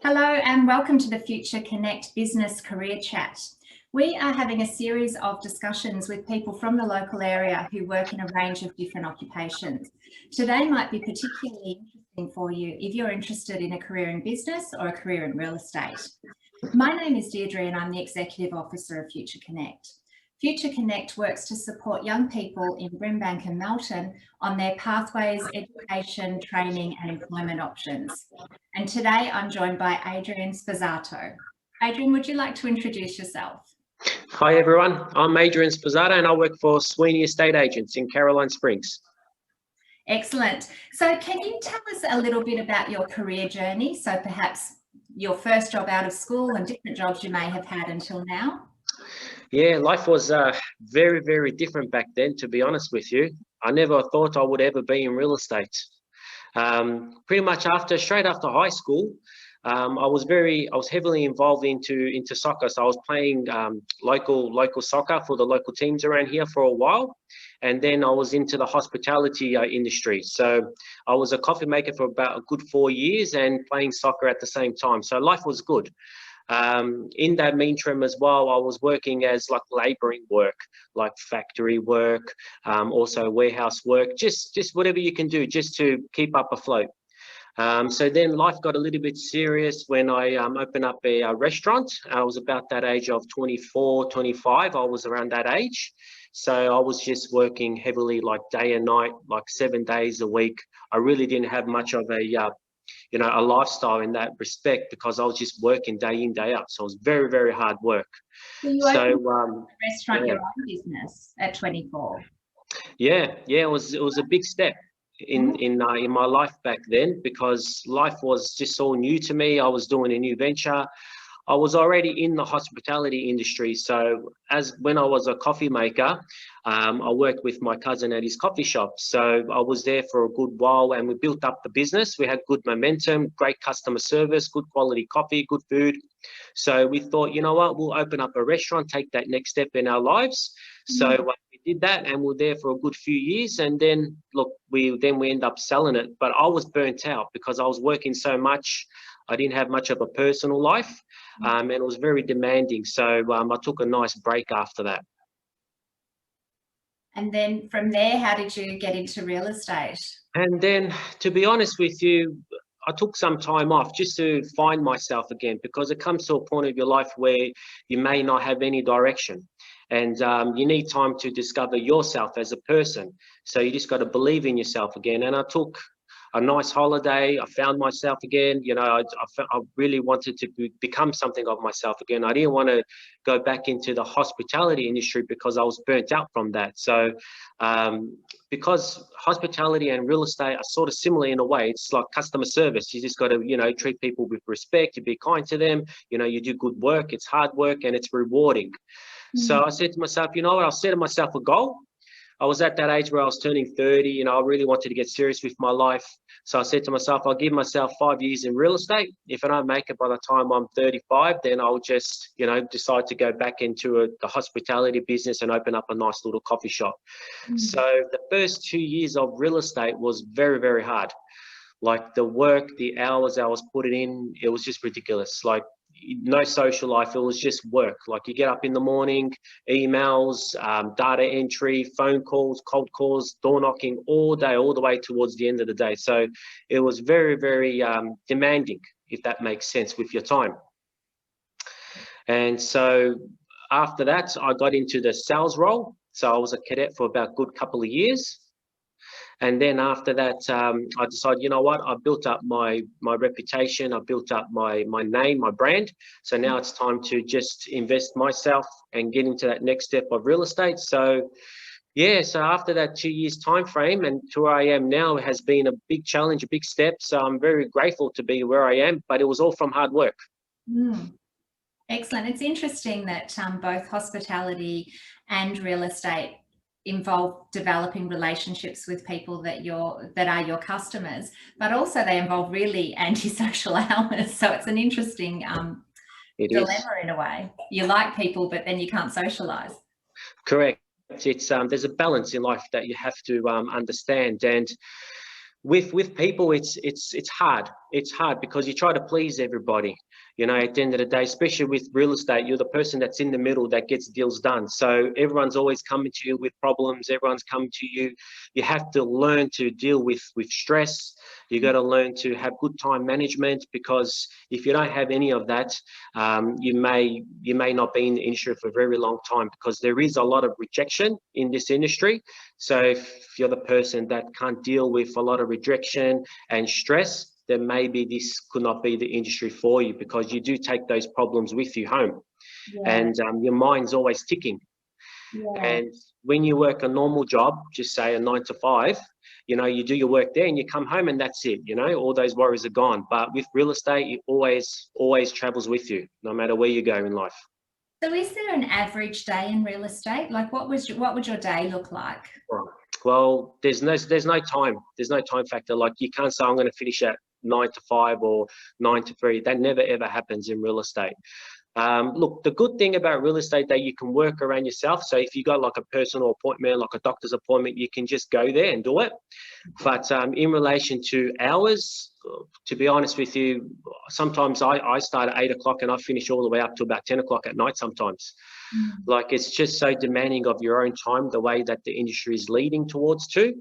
Hello and welcome to the Future Connect Business Career Chat. We are having a series of discussions with people from the local area who work in a range of different occupations. Today might be particularly interesting for you if you're interested in a career in business or a career in real estate. My name is Deirdre and I'm the Executive Officer of Future Connect. Future Connect works to support young people in Brimbank and Melton on their pathways, education, training and employment options. And today I'm joined by Adrian Sposato. Adrian, would you like to introduce yourself? Hi everyone, I'm Adrian Sposato and I work for Sweeney Estate Agents in Caroline Springs. Excellent. So can you tell us a little bit about your career journey? So perhaps your first job out of school and different jobs you may have had until now? Yeah, life was very, very different back then, to be honest with you. I never thought I would ever be in real estate. Pretty much straight after high school, I was heavily involved into soccer. So I was playing local soccer for the local teams around here for a while, and then I was into the hospitality industry. So I was a coffee maker for about a good 4 years and playing soccer at the same time. So life was good. In that meantime as well, I was working as like labouring work, like factory work, also warehouse work, just whatever you can do just to keep up afloat. So then life got a little bit serious when I opened up a restaurant. I was about that age of 24, 25. I was around that age. So I was just working heavily, like day and night, like 7 days a week. I really didn't have much of a lifestyle in that respect because I was just working day in, day out. So it was very, very hard work. So you opened a restaurant, your own business at 24? Yeah, it was a big step in my life back then because life was just all new to me. I was doing a new venture. I was already in the hospitality industry. So when I was a coffee maker, I worked with my cousin at his coffee shop. So I was there for a good while and we built up the business. We had good momentum, great customer service, good quality coffee, good food. So we thought, you know what, we'll open up a restaurant, take that next step in our lives. So we did that and we're there for a good few years. And then, look, we end up selling it. But I was burnt out because I was working so much. I didn't have much of a personal life and it was very demanding. So I took a nice break after that. And then from there, how did you get into real estate? And then, to be honest with you, I took some time off just to find myself again because it comes to a point of your life where you may not have any direction and you need time to discover yourself as a person. So you just got to believe in yourself again. And I took a nice holiday. I found myself again. I really wanted to become something of myself again. I didn't want to go back into the hospitality industry because I was burnt out from that. So because hospitality and real estate are sort of similar in a way, it's like customer service. You just got to, treat people with respect, you be kind to them, you do good work, it's hard work and it's rewarding. So I said to myself, you know what, I'll set myself a goal. I was at that age where I was turning 30, I really wanted to get serious with my life. So I said to myself, I'll give myself 5 years in real estate. If I don't make it by the time I'm 35, then I'll just, decide to go back into the hospitality business and open up a nice little coffee shop. So the first 2 years of real estate was very, very hard. Like the work, the hours I was putting in, it was just ridiculous. Like no social life, it was just work. Like you get up in the morning, emails, data entry, phone calls, cold calls, door knocking all day, all the way towards the end of the day. So it was very, very demanding, if that makes sense, with your time. And so after that, I got into the sales role. So I was a cadet for about a good couple of years. And then after that, I decided, you know what, I built up my reputation, I built up my name, my brand. So now it's time to just invest myself and get into that next step of real estate. So yeah, so after that 2 years time frame and to where I am now has been a big challenge, a big step. So I'm very grateful to be where I am, but it was all from hard work. Excellent. It's interesting that both hospitality and real estate involve developing relationships with people that are your customers, but also they involve really antisocial hours. So it's an interesting dilemma in a way. You like people, but then you can't socialize. Correct. It's there's a balance in life that you have to understand. And With people, it's hard. It's hard because you try to please everybody. You know, at the end of the day, especially with real estate, you're the person that's in the middle that gets deals done. So everyone's always coming to you with problems. Everyone's coming to you. You have to learn to deal with stress. You got to learn to have good time management, because if you don't have any of that, you may not be in the industry for a very long time, because there is a lot of rejection in this industry. So if you're the person that can't deal with a lot of rejection and stress, then maybe this could not be the industry for you, because you do take those problems with you home. Yeah. And your mind's always ticking. Yeah. And when you work a normal job, just say a 9 to 5, you know, you do your work there and you come home and that's it. You know, all those worries are gone. But with real estate, it always travels with you, no matter where you go in life. So is there an average day in real estate? Like what would your day look like? Right. Well, there's no time. There's no time factor. Like, you can't say I'm going to finish at 9 to 5 or 9 to 3. That never ever happens in real estate. Look, the good thing about real estate, that you can work around yourself. So if you got like a personal appointment, like a doctor's appointment, you can just go there and do it. But in relation to hours, to be honest with you, sometimes I start at 8 o'clock and I finish all the way up to about 10 o'clock at night sometimes. Like, it's just so demanding of your own time, the way that the industry is leading towards to.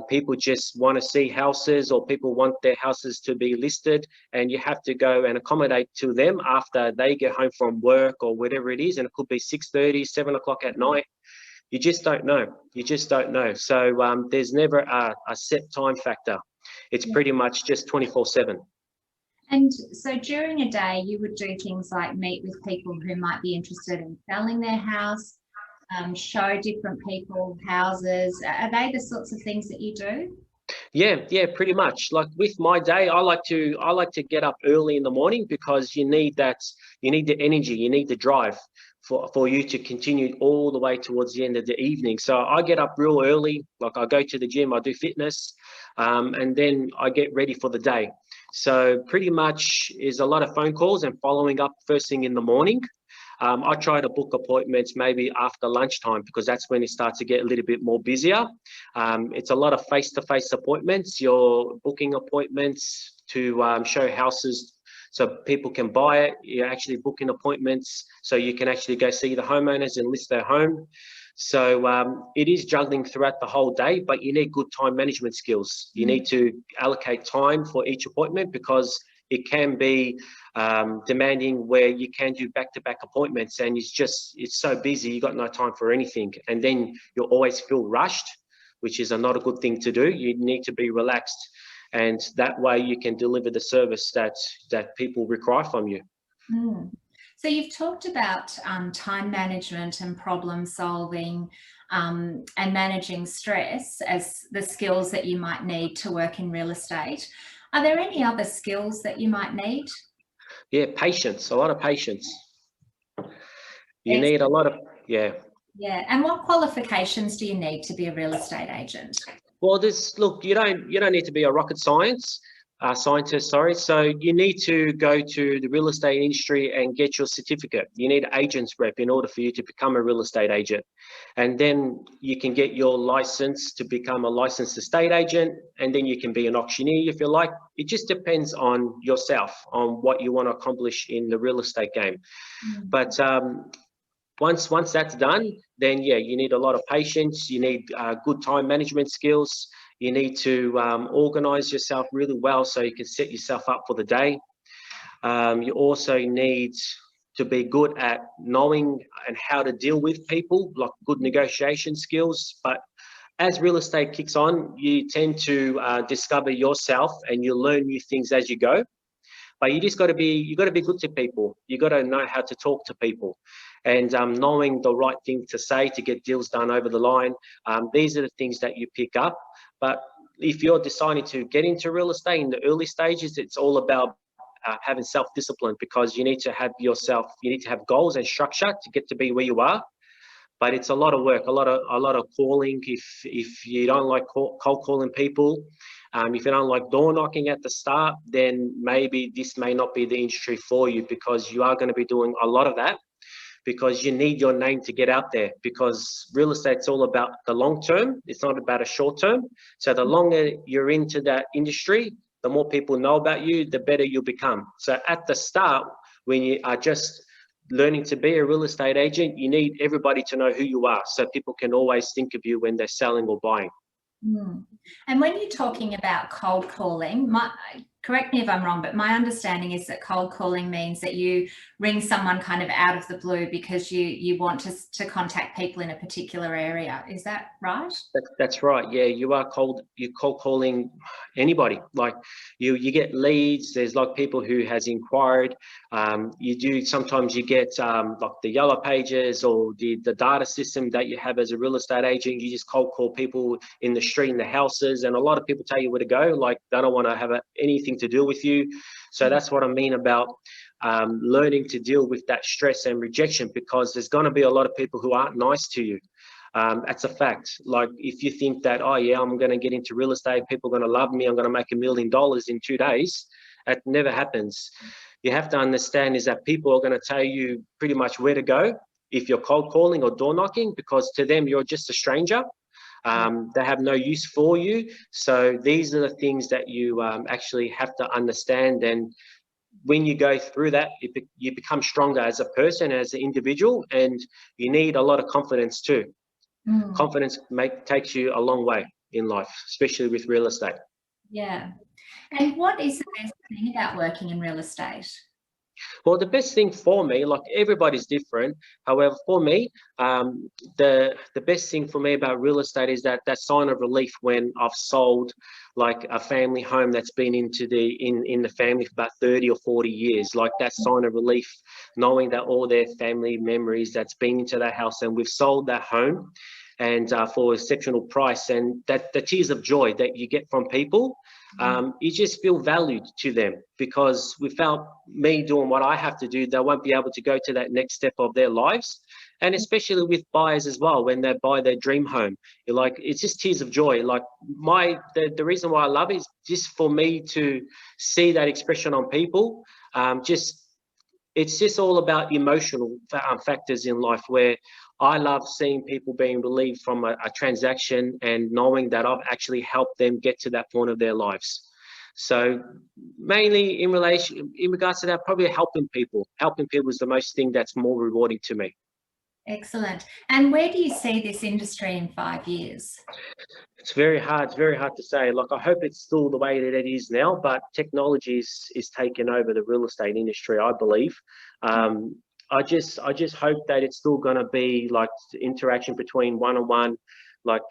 People just want to see houses, or people want their houses to be listed, and you have to go and accommodate to them after they get home from work or whatever it is. And it could be 6:30, 7 o'clock at night. You just don't know. You just don't know. So there's never a set time factor. It's pretty much just 24/7. And so during a day, you would do things like meet with people who might be interested in selling their house, show different people houses. Are they the sorts of things that you do? Yeah, pretty much. Like with my day, I like to get up early in the morning, because you need the energy, you need the drive for you to continue all the way towards the end of the evening. So I get up real early, like I go to the gym, I do fitness, and then I get ready for the day. So pretty much is a lot of phone calls and following up first thing in the morning. I try to book appointments maybe after lunchtime, because that's when it starts to get a little bit more busier. It's a lot of face-to-face appointments. You're booking appointments to show houses so people can buy it. You're actually booking appointments so you can actually go see the homeowners and list their home. So it is juggling throughout the whole day, but you need good time management skills. You need to allocate time for each appointment, because it can be demanding, where you can do back-to-back appointments, and it's so busy, you got no time for anything. And then you'll always feel rushed, which is not a good thing to do. You need to be relaxed, and that way you can deliver the service that people require from you. So you've talked about time management and problem solving and managing stress as the skills that you might need to work in real estate. Are there any other skills that you might need? Yeah, patience, a lot of patience. You need a lot of, yeah. Yeah, and what qualifications do you need to be a real estate agent? Well, look, you don't need to be a rocket scientist, sorry. So you need to go to the real estate industry and get your certificate. You need agent's rep in order for you to become a real estate agent. And then you can get your license to become a licensed estate agent, and then you can be an auctioneer if you like. It just depends on yourself, on what you want to accomplish in the real estate game. But once that's done, then yeah, you need a lot of patience. You need good time management skills. You need to organize yourself really well so you can set yourself up for the day. You also need to be good at knowing and how to deal with people, like good negotiation skills. But as real estate kicks on, you tend to discover yourself, and you learn new things as you go. But you got to be good to people. You got to know how to talk to people, and knowing the right thing to say to get deals done over the line. These are the things that you pick up. But if you're deciding to get into real estate in the early stages, it's all about having self-discipline, because you need to have goals and structure to get to be where you are. But it's a lot of work, a lot of calling. If you don't like cold calling people, if you don't like door knocking at the start, then maybe this may not be the industry for you, because you are going to be doing a lot of that. because you need your name to get out there, because real estate's all about the long term. It's not about a short term. So the longer you're into that industry, the more people know about you, the better you'll become. So at the start, when you are just learning to be a real estate agent, you need everybody to know who you are, so people can always think of you when they're selling or buying. And when you're talking about cold calling, correct me if I'm wrong, but my understanding is that cold calling means that you ring someone kind of out of the blue because you want to contact people in a particular area. Is that right? That's right. Yeah, you're cold calling anybody. Like you get leads. There's like people who has inquired. Sometimes you get like the yellow pages or the data system that you have as a real estate agent. You just cold call people in the street, in the houses, and a lot of people tell you where to go. Like they don't want to have anything to do with you. So that's what I mean about learning to deal with that stress and rejection, because there's going to be a lot of people who aren't nice to you. That's a fact. Like if you think that, oh yeah, I'm going to get into real estate, people are going to love me, I'm going to make $1 million in 2 days, that never happens. You have to understand is that people are going to tell you pretty much where to go if you're cold calling or door knocking, because to them you're just a stranger. They have no use for you. So these are the things that you actually have to understand. And when you go through that, you become stronger as a person, as an individual, and you need a lot of confidence too. Confidence takes you a long way in life, especially with real estate. Yeah. And what is the best thing about working in real estate? Well, the best thing for me, like everybody's different. However, for me, the best thing for me about real estate is that sign of relief when I've sold like a family home that's been in the family for about 30 or 40 years. Like that sign of relief, knowing that all their family memories that's been into that house, and we've sold that home and for an exceptional price, and that the tears of joy that you get from people, you just feel valued to them, because without me doing what I have to do, they won't be able to go to that next step of their lives. And especially with buyers as well, when they buy their dream home, you're like, it's just tears of joy. Like the reason why I love it is just for me to see that expression on people. It's just all about emotional factors in life, where I love seeing people being relieved from a transaction and knowing that I've actually helped them get to that point of their lives. So mainly in regards to that, probably helping people. Helping people is the most thing that's more rewarding to me. Excellent. And where do you see this industry in 5 years? It's very hard to say. Like, I hope it's still the way that it is now, but technology is taking over the real estate industry, I believe. I just hope that it's still going to be like interaction between one-on-one, like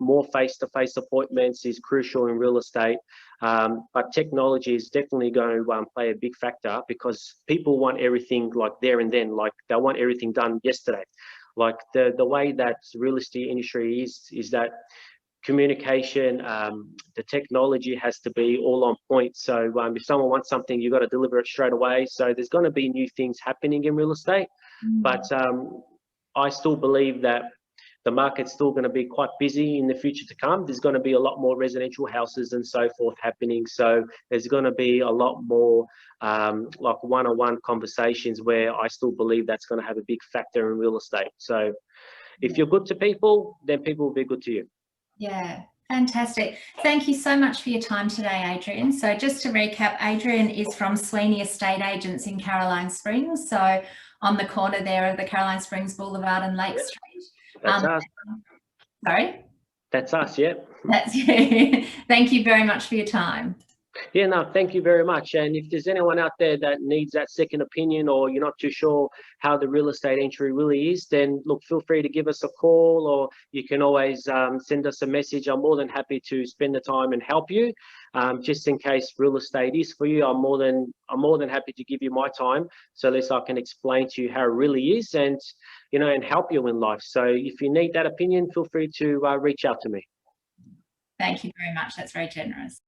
more face-to-face appointments is crucial in real estate. But technology is definitely going to play a big factor, because people want everything like there and then, like they want everything done yesterday. Like the way that real estate industry is that communication, the technology has to be all on point. So if someone wants something, you've got to deliver it straight away. So there's going to be new things happening in real estate. But I still believe that the market's still going to be quite busy in the future to come. There's going to be a lot more residential houses and so forth happening. So there's going to be a lot more like one-on-one conversations, where I still believe that's going to have a big factor in real estate. So if you're good to people, then people will be good to you. Yeah, fantastic. Thank you so much for your time today, Adrian. So just to recap, Adrian is from Sweeney Estate Agents in Caroline Springs. So on the corner there of the Caroline Springs Boulevard and Lake Street. That's us. Sorry? That's us, yeah. That's you. Thank you very much for your time. Yeah, no, thank you very much. And if there's anyone out there that needs that second opinion, or you're not too sure how the real estate entry really is, then look, feel free to give us a call, or you can always send us a message. I'm more than happy to spend the time and help you. Just in case real estate is for you, I'm more than happy to give you my time, so at least I can explain to you how it really is, and and help you in life. So if you need that opinion, feel free to reach out to me. Thank you very much. That's very generous.